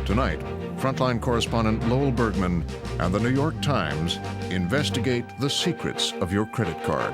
Tonight, frontline correspondent Lowell Bergman and the New York Times investigate the secrets of your credit card.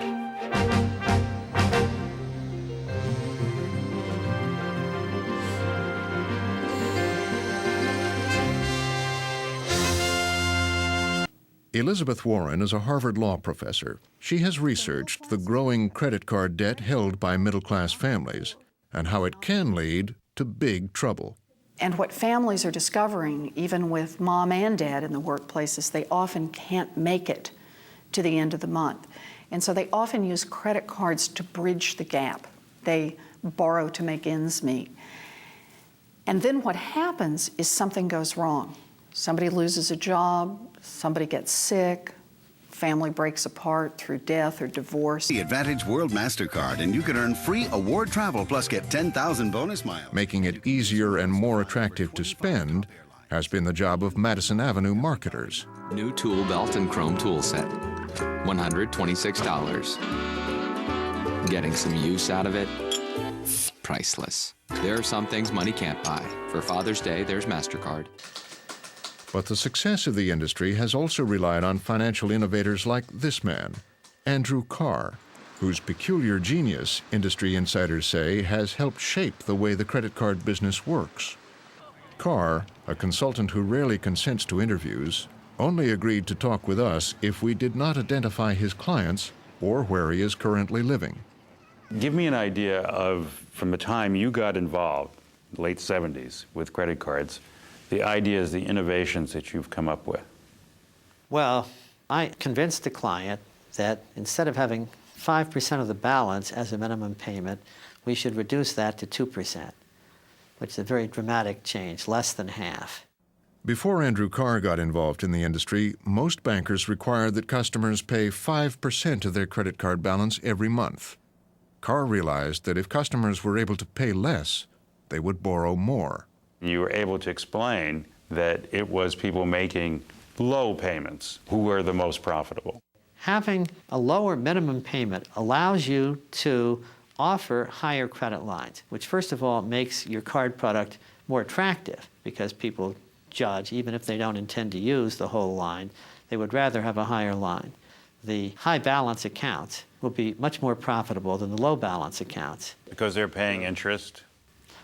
Elizabeth Warren is a Harvard law professor. She has researched the growing credit card debt held by middle-class families and how it can lead to big trouble. And what families are discovering, even with mom and dad in the workplace, is they often can't make it to the end of the month. And so they often use credit cards to bridge the gap. They borrow to make ends meet. And then what happens is something goes wrong. Somebody loses a job, somebody gets sick, family breaks apart through death or divorce. The Advantage World MasterCard, and you can earn free award travel plus get 10,000 bonus miles. Making it easier and more attractive to spend has been the job of Madison Avenue marketers. New tool belt and chrome tool set, $126. Getting some use out of it, priceless. There are some things money can't buy. For Father's Day, there's MasterCard. But the success of the industry has also relied on financial innovators like this man, Andrew Carr, whose peculiar genius, industry insiders say, has helped shape the way the credit card business works. Carr, a consultant who rarely consents to interviews, only agreed to talk with us if we did not identify his clients or where he is currently living. Give me an idea of, from the time you got involved, late 70s, with credit cards, the ideas, the innovations that you've come up with. Well, I convinced the client that instead of having 5% of the balance as a minimum payment, we should reduce that to 2%, which is a very dramatic change, less than half. Before Andrew Carr got involved in the industry, most bankers required that customers pay 5% of their credit card balance every month. Carr realized that if customers were able to pay less, they would borrow more. You were able to explain that it was people making low payments who were the most profitable. Having a lower minimum payment allows you to offer higher credit lines, which first of all makes your card product more attractive because people judge, even if they don't intend to use the whole line, they would rather have a higher line. The high balance accounts will be much more profitable than the low balance accounts. Because they're paying interest?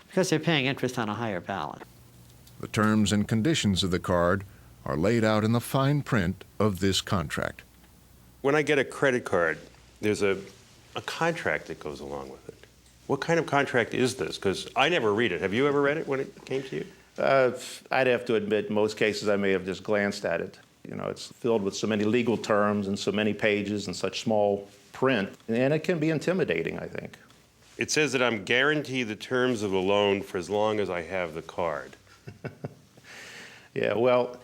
Because they're paying interest on a higher balance. The terms and conditions of the card are laid out in the fine print of this contract. When I get a credit card, there's a contract that goes along with it. What kind of contract is this? Because I never read it. Have you ever read it when it came to you? I'd have to admit, in most cases I may have just glanced at it. You know, it's filled with so many legal terms and so many pages and such small print, and it can be intimidating, I think. It says that I'm guaranteed the terms of the loan for as long as I have the card. Yeah, well,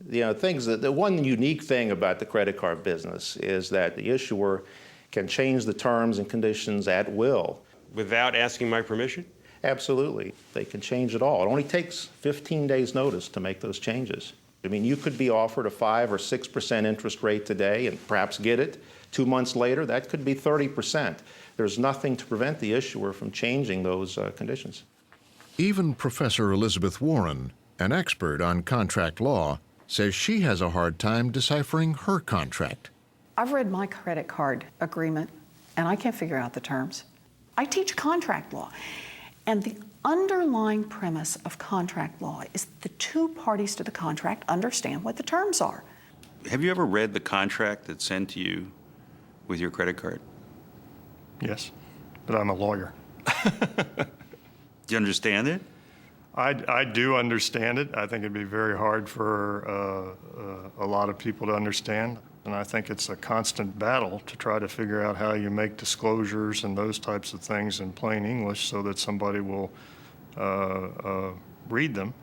you know, the one unique thing about the credit card business is that the issuer can change the terms and conditions at will. Without asking my permission? Absolutely. They can change it all. It only takes 15 days' notice to make those changes. I mean, you could be offered a 5 or 6% interest rate today and perhaps get it. 2 months later, that could be 30%. There's nothing to prevent the issuer from changing those conditions. Even Professor Elizabeth Warren, an expert on contract law, says she has a hard time deciphering her contract. I've read my credit card agreement, and I can't figure out the terms. I teach contract law, and the underlying premise of contract law is the two parties to the contract understand what the terms are. Have you ever read the contract that's sent to you with your credit card? Yes, but I'm a lawyer. Do you understand it? I do understand it. I think it'd be very hard for a lot of people to understand. And I think it's a constant battle to try to figure out how you make disclosures and those types of things in plain English so that somebody will read them.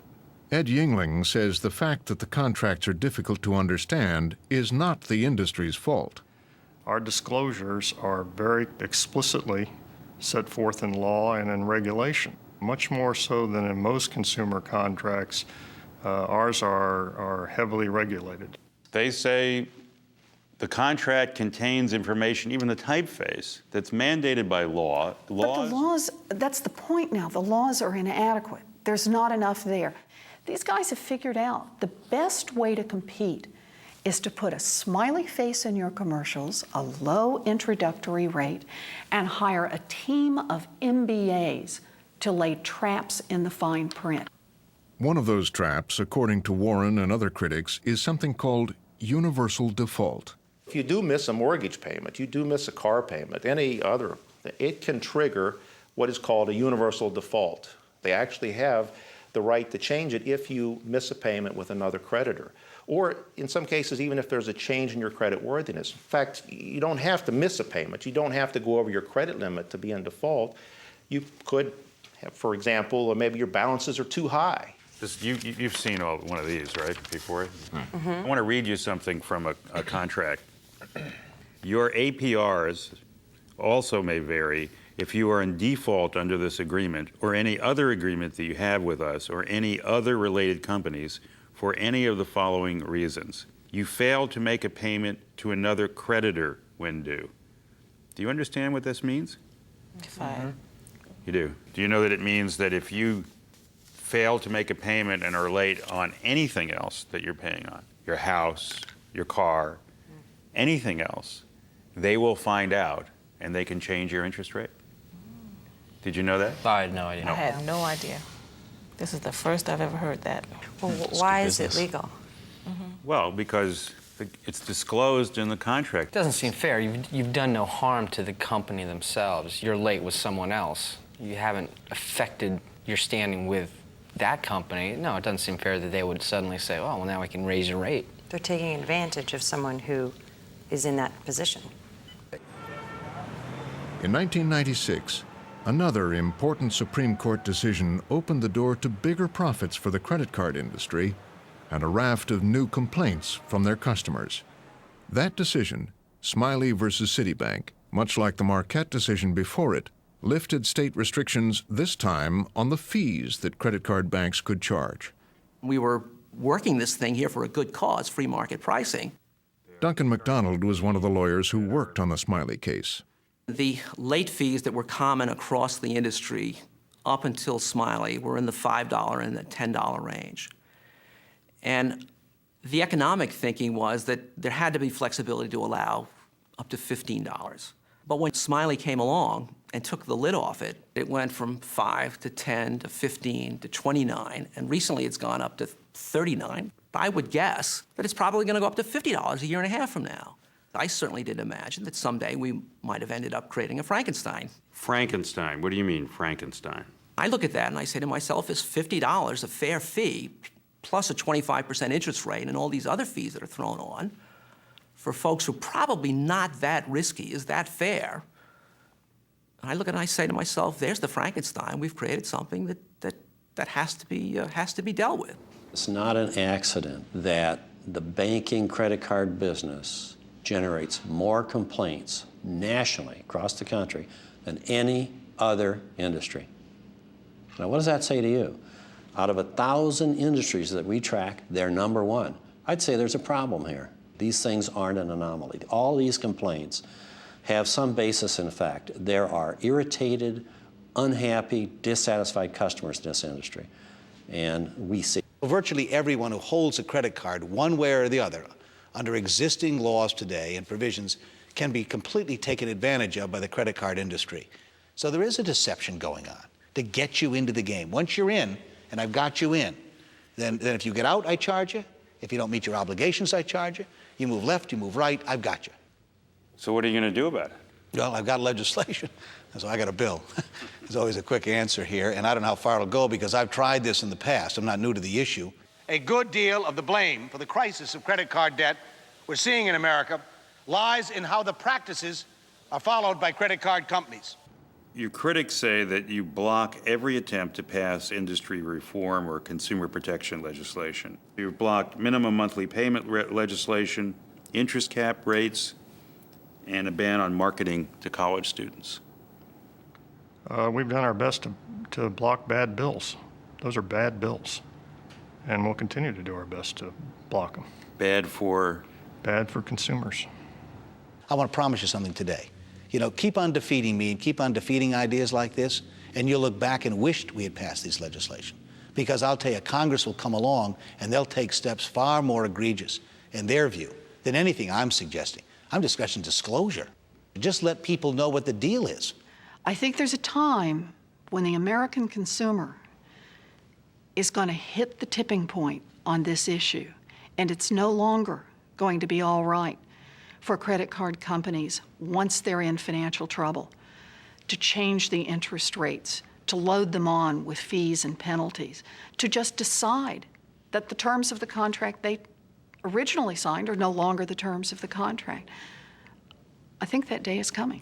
Ed Yingling says the fact that the contracts are difficult to understand is not the industry's fault. Our disclosures are very explicitly set forth in law and in regulation, much more so than in most consumer contracts. Ours are heavily regulated. They say the contract contains information, even the typeface, that's mandated by law. But the laws, that's the point now. The laws are inadequate. There's not enough there. These guys have figured out the best way to compete is to put a smiley face in your commercials, a low introductory rate, and hire a team of MBAs to lay traps in the fine print. One of those traps, according to Warren and other critics, is something called universal default. If you do miss a mortgage payment, you do miss a car payment, any other, it can trigger what is called a universal default. They actually have the right to change it if you miss a payment with another creditor. Or in some cases, even if there's a change in your credit worthiness. In fact, you don't have to miss a payment. You don't have to go over your credit limit to be in default. You could have, for example, maybe your balances are too high. You've seen one of these, right, before? Mm-hmm. I want to read you something from a contract. Your APRs also may vary if you are in default under this agreement or any other agreement that you have with us or any other related companies for any of the following reasons. You failed to make a payment to another creditor when due. Do you understand what this means? Fine. You do. Do you know that it means that if you fail to make a payment and are late on anything else that you're paying on, your house, your car, anything else, they will find out and they can change your interest rate? Did you know that? I had no idea. I had no idea. This is the first I've ever heard that. Well, why is it legal? Well, because it's disclosed in the contract. It doesn't seem fair. You've done no harm to the company themselves. You're late with someone else. You haven't affected your standing with that company. No, it doesn't seem fair that they would suddenly say, oh, well, now I can raise your rate. They're taking advantage of someone who is in that position. In 1996, another important Supreme Court decision opened the door to bigger profits for the credit card industry and a raft of new complaints from their customers. That decision, Smiley versus Citibank, much like the Marquette decision before it, lifted state restrictions, this time on the fees that credit card banks could charge. We were working this thing here for a good cause, free market pricing. Duncan McDonald was one of the lawyers who worked on the Smiley case. The late fees that were common across the industry up until Smiley were in the $5 and the $10 range. And the economic thinking was that there had to be flexibility to allow up to $15. But when Smiley came along and took the lid off it, it went from 5 to 10 to 15 to 29, and recently it's gone up to 39. I would guess that it's probably going to go up to $50 a year and a half from now. I certainly didn't imagine that someday we might have ended up creating a Frankenstein. Frankenstein? What do you mean, Frankenstein? I look at that and I say to myself, is $50 a fair fee, plus a 25% interest rate and all these other fees that are thrown on, for folks who are probably not that risky? Is that fair? And I look at it and I say to myself, there's the Frankenstein. We've created something that has to be dealt with. It's not an accident that the banking credit card business generates more complaints nationally across the country than any other industry. Now, what does that say to you? Out of 1,000 industries that we track, they're number one. I'd say there's a problem here. These things aren't an anomaly. All these complaints have some basis in fact. There are irritated, unhappy, dissatisfied customers in this industry, and we see. Virtually everyone who holds a credit card, one way or the other, under existing laws today and provisions, can be completely taken advantage of by the credit card industry. So there is a deception going on to get you into the game. Once you're in, and I've got you in, then if you get out, I charge you. If you don't meet your obligations, I charge you. You move left, you move right, I've got you. So what are you going to do about it? Well, I've got legislation, so I got a bill. There's always a quick answer here, and I don't know how far it'll go because I've tried this in the past. I'm not new to the issue. A good deal of the blame for the crisis of credit card debt we're seeing in America lies in how the practices are followed by credit card companies. Your critics say that you block every attempt to pass industry reform or consumer protection legislation. You've blocked minimum monthly payment legislation, interest cap rates, and a ban on marketing to college students. We've done our best to block bad bills. Those are bad bills. And we'll continue to do our best to block them. Bad for? Bad for consumers. I want to promise you something today. You know, keep on defeating me and keep on defeating ideas like this, and you'll look back and wish we had passed this legislation. Because I'll tell you, Congress will come along and they'll take steps far more egregious, in their view, than anything I'm suggesting. I'm discussing disclosure. Just let people know what the deal is. I think there's a time when the American consumer is going to hit the tipping point on this issue, and it's no longer going to be all right for credit card companies, once they're in financial trouble, to change the interest rates, to load them on with fees and penalties, to just decide that the terms of the contract they originally signed are no longer the terms of the contract. I think that day is coming.